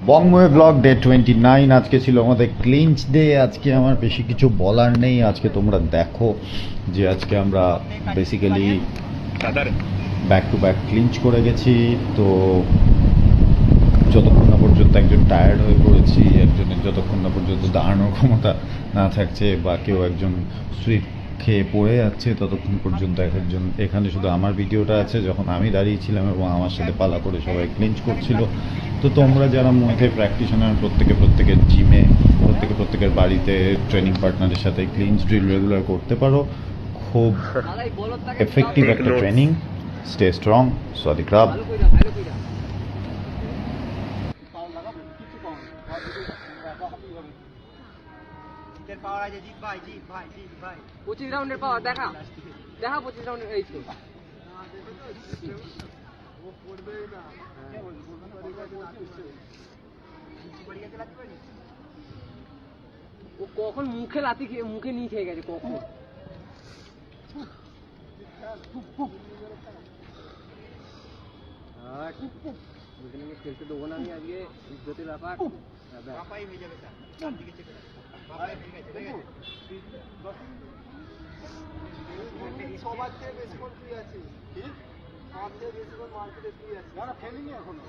বংময় blog day 29 আজকে ছিল আমাদের ক্লিঞ্চ ডে। আজকে আমার বেশি কিছু বলার নেই, আজকে তোমরা দেখো যে আজকে আমরা basically back to back clinch করে গেছি। তো যতক্ষণ না পর্যন্ত একজন টায়ার্ড হয়ে পড়েছি, একজনের যতক্ষণ না পর্যন্ত দাঁড়ানোর ক্ষমতা না থাকছে বা কেউ একজন সুইট খেয়ে পড়ে যাচ্ছে, ততক্ষণ পর্যন্ত একজন এখানে শুধু আমার ভিডিওটা আছে যখন আমি দাঁড়িয়েছিলাম এবং আমার সাথে পালা করে সবাই ক্লিঞ্চ করছিল। তো তোমরা যারা মধ্যে প্র্যাকটিশনার প্রত্যেকের জিমে প্রত্যেকের বাড়িতে ট্রেনিং পার্টনারের সাথে ক্লিঞ্চ ড্রিল রেগুলার করতে পারো। খুব এফেক্টিভ একটা training. Stay strong. Sorry crab. পঁচিশ রাউন্ডের পাওয়ার দেখা 25 রাউন্ডের এই তো ও কখন মুখে লাথি খেয়ে মুখে নিয়ে খেয়ে গেছে কখন। খেলতে দেবো না আমি আজকে ইজ্জতের ব্যাপার। সবার থেকে বেশি কোন তুই আছিস? সবার থেকে বেশি কোন মার্কেটে তুই আছিস? না ফেলিনি এখনো।